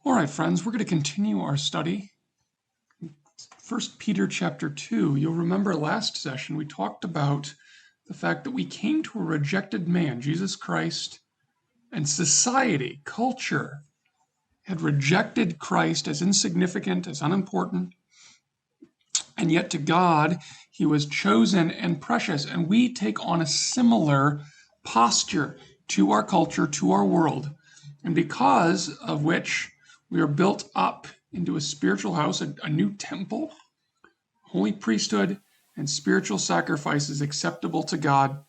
All right, friends, we're going to continue our study. 1 Peter chapter 2. You'll remember last session we talked about the fact that we came to a rejected man, Jesus Christ, and society, culture, had rejected Christ as insignificant, as unimportant, and yet to God, he was chosen and precious. And we take on a similar posture to our culture, to our world, and because of which we are built up into a spiritual house, a new temple, holy priesthood, and spiritual sacrifices acceptable to God.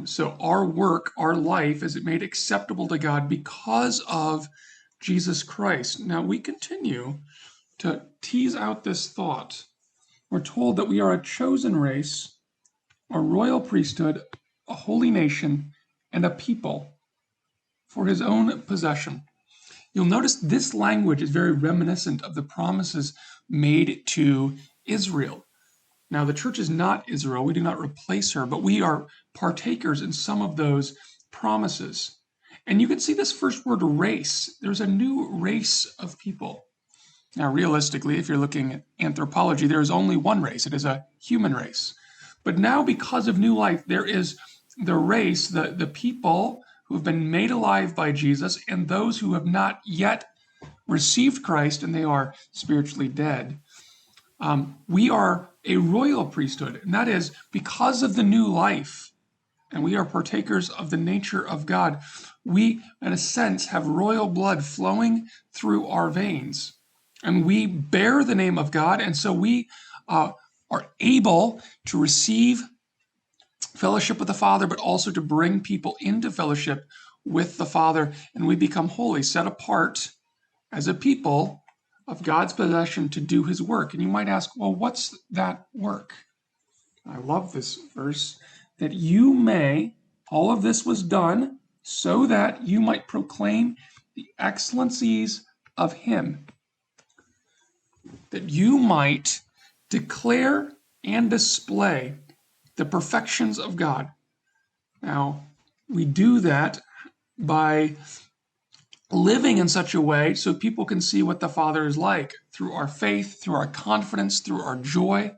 So our work, our life, is made acceptable to God because of Jesus Christ. Now we continue to tease out this thought. We're told that we are a chosen race, a royal priesthood, a holy nation, and a people for his own possession. You'll notice this language is very reminiscent of the promises made to Israel. Now, the church is not Israel. We do not replace her, but we are partakers in some of those promises. And you can see this first word, race. There's a new race of people. Now, realistically, if you're looking at anthropology, there is only one race. It is a human race. But now, because of new life, there is the race, the people who have been made alive by Jesus, and those who have not yet received Christ and they are spiritually dead. We are a royal priesthood, and that is because of the new life, and we are partakers of the nature of God. We, in a sense, have royal blood flowing through our veins, and we bear the name of God, and so we are able to receive fellowship with the Father, but also to bring people into fellowship with the Father, and we become holy, set apart as a people of God's possession to do his work. And you might ask, well, what's that work? I love this verse, that you may, all of this was done so that you might proclaim the excellencies of him, that you might declare and display the perfections of God. Now, we do that by living in such a way so people can see what the Father is like through our faith, through our confidence, through our joy.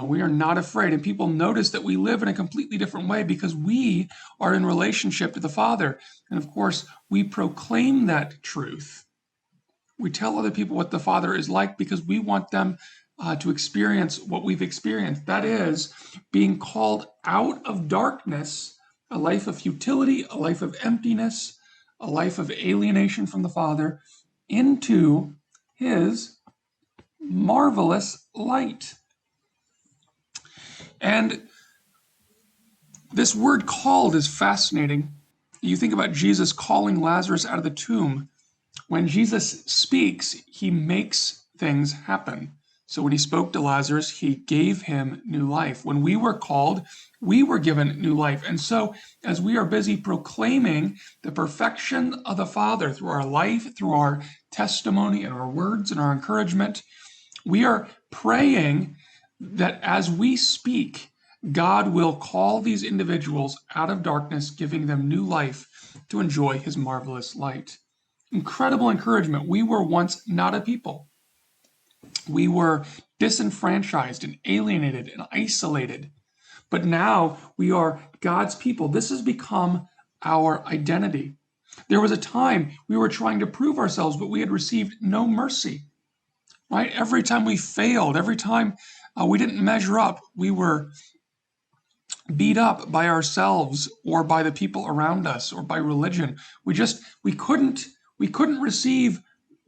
We are not afraid, and people notice that we live in a completely different way because we are in relationship to the Father. And of course, we proclaim that truth. We tell other people what the Father is like because we want them to experience what we've experienced. That is, being called out of darkness, a life of futility, a life of emptiness, a life of alienation from the Father, into his marvelous light. And this word called is fascinating. You think about Jesus calling Lazarus out of the tomb. When Jesus speaks, he makes things happen. So when he spoke to Lazarus, he gave him new life. When we were called, we were given new life. And so as we are busy proclaiming the perfection of the Father through our life, through our testimony and our words and our encouragement, we are praying that as we speak, God will call these individuals out of darkness, giving them new life to enjoy his marvelous light. Incredible encouragement. We were once not a people. We were disenfranchised and alienated and isolated. But now we are God's people. This has become our identity. There was a time we were trying to prove ourselves, but we had received no mercy. Right? Every time we failed, every time we didn't measure up, we were beat up by ourselves or by the people around us or by religion. We couldn't receive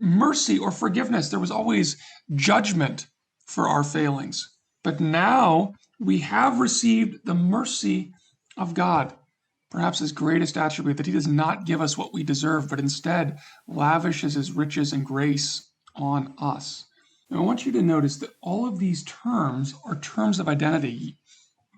mercy or forgiveness. There was always judgment for our failings. But now we have received the mercy of God. Perhaps his greatest attribute, that he does not give us what we deserve, but instead lavishes his riches and grace on us. Now, I want you to notice that all of these terms are terms of identity.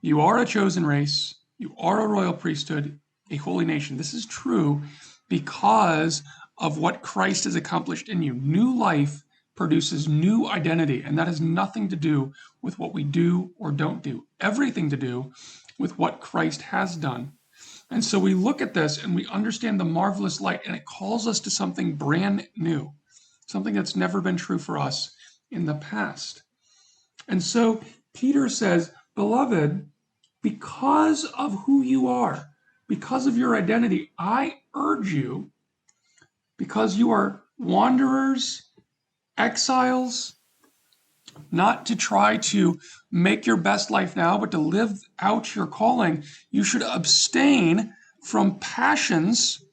You are a chosen race. You are a royal priesthood, a holy nation. This is true because of what Christ has accomplished in you. New life produces new identity, and that has nothing to do with what we do or don't do. Everything to do with what Christ has done. And so we look at this and we understand the marvelous light, and it calls us to something brand new, something that's never been true for us in the past. And so Peter says, beloved, because of who you are, because of your identity, I urge you, because you are wanderers, exiles, not to try to make your best life now, but to live out your calling. You should abstain from passions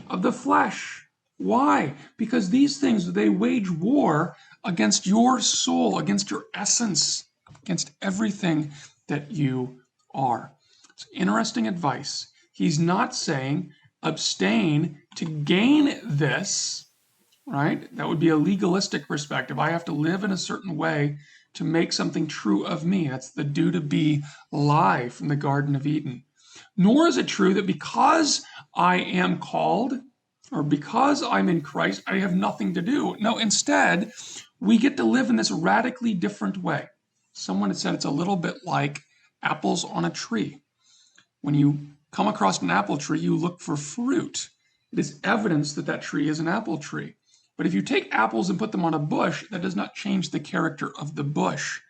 of the flesh. Why? Because these things, they wage war against your soul, against your essence, against everything that you are. It's interesting advice. He's not saying abstain to gain this, right? That would be a legalistic perspective. I have to live in a certain way to make something true of me. That's the do to be lie from the Garden of Eden. Nor is it true that because I am called or because I'm in Christ, I have nothing to do. No, instead, we get to live in this radically different way. Someone had said it's a little bit like apples on a tree. When you come across an apple tree, you look for fruit. It is evidence that that tree is an apple tree. But if you take apples and put them on a bush, that does not change the character of the bush.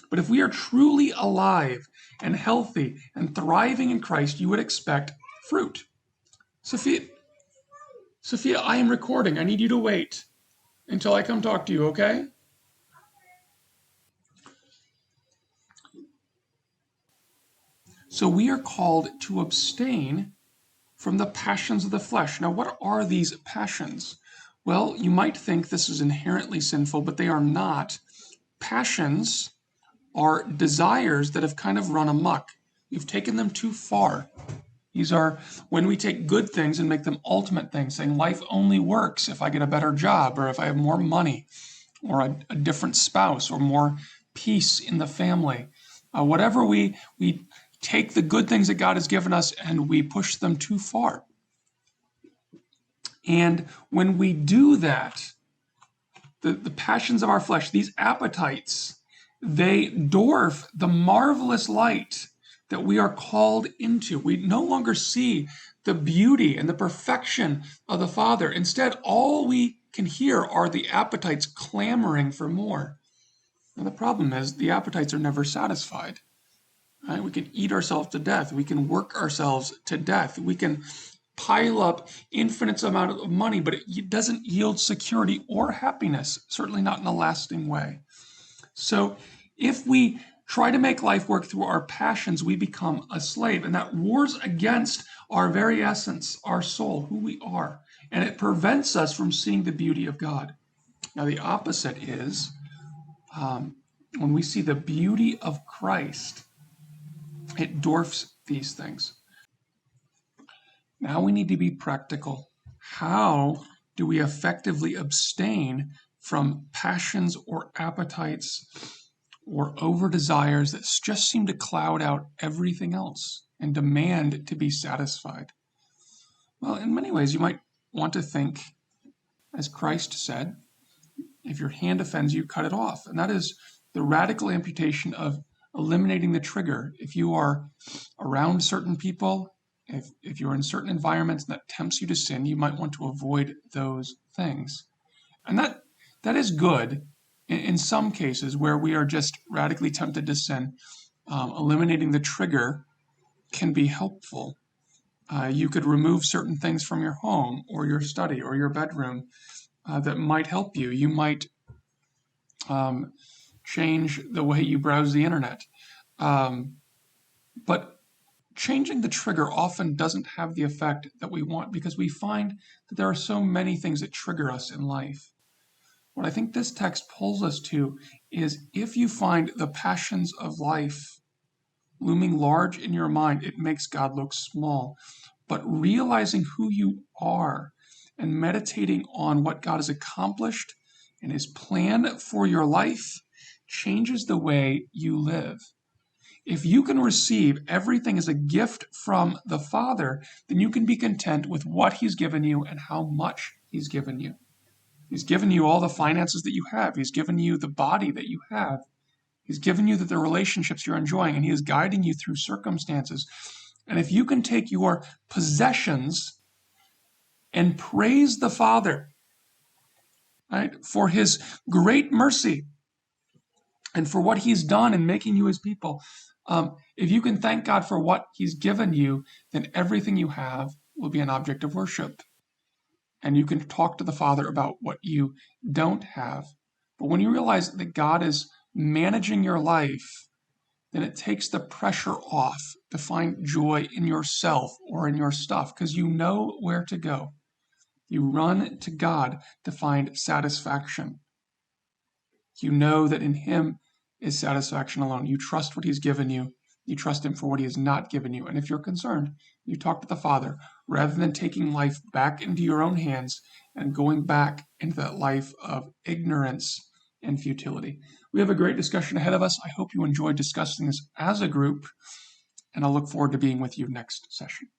But if we are truly alive and healthy and thriving in Christ, you would expect fruit. Sophia, I am recording. I need you to wait until I come talk to you, okay? So we are called to abstain from the passions of the flesh. Now, what are these passions? Well, you might think this is inherently sinful, but they are not. Passions are desires that have kind of run amok. You've taken them too far. These are when we take good things and make them ultimate things, saying life only works if I get a better job or if I have more money or a different spouse or more peace in the family. Whatever we take the good things that God has given us and we push them too far. And when we do that, the passions of our flesh, these appetites, they dwarf the marvelous light that we are called into. We no longer see the beauty and the perfection of the Father. Instead, all we can hear are the appetites clamoring for more. Now, the problem is the appetites are never satisfied. Right? We can eat ourselves to death. We can work ourselves to death. We can pile up infinite amount of money, but it doesn't yield security or happiness, certainly not in a lasting way. So if we try to make life work through our passions, we become a slave, and that wars against our very essence, our soul, who we are, and it prevents us from seeing the beauty of God. Now, the opposite is when we see the beauty of Christ, it dwarfs these things. Now we need to be practical. How do we effectively abstain from passions or appetites or over desires that just seem to cloud out everything else and demand to be satisfied? Well, in many ways, you might want to think, as Christ said, if your hand offends you, cut it off. And that is the radical amputation of eliminating the trigger. If you are around certain people, if you're in certain environments that tempts you to sin, you might want to avoid those things. And that is good in some cases where we are just radically tempted to sin. Eliminating the trigger can be helpful. You could remove certain things from your home or your study or your bedroom that might help you. You might change the way you browse the internet. But changing the trigger often doesn't have the effect that we want because we find that there are so many things that trigger us in life. What I think this text pulls us to is if you find the passions of life looming large in your mind, it makes God look small. But realizing who you are and meditating on what God has accomplished and his plan for your life changes the way you live. If you can receive everything as a gift from the Father, then you can be content with what he's given you and how much he's given you. He's given you all the finances that you have. He's given you the body that you have. He's given you the relationships you're enjoying, and he is guiding you through circumstances. And if you can take your possessions and praise the Father, right, for his great mercy and for what he's done in making you his people, if you can thank God for what he's given you, then everything you have will be an object of worship. And you can talk to the Father about what you don't have. But when you realize that God is managing your life, then it takes the pressure off to find joy in yourself or in your stuff, because you know where to go. You run to God to find satisfaction. You know that in him is satisfaction alone. You trust what he's given you. You trust him for what he has not given you. And if you're concerned, you talk to the Father rather than taking life back into your own hands and going back into that life of ignorance and futility. We have a great discussion ahead of us. I hope you enjoyed discussing this as a group, and I'll look forward to being with you next session.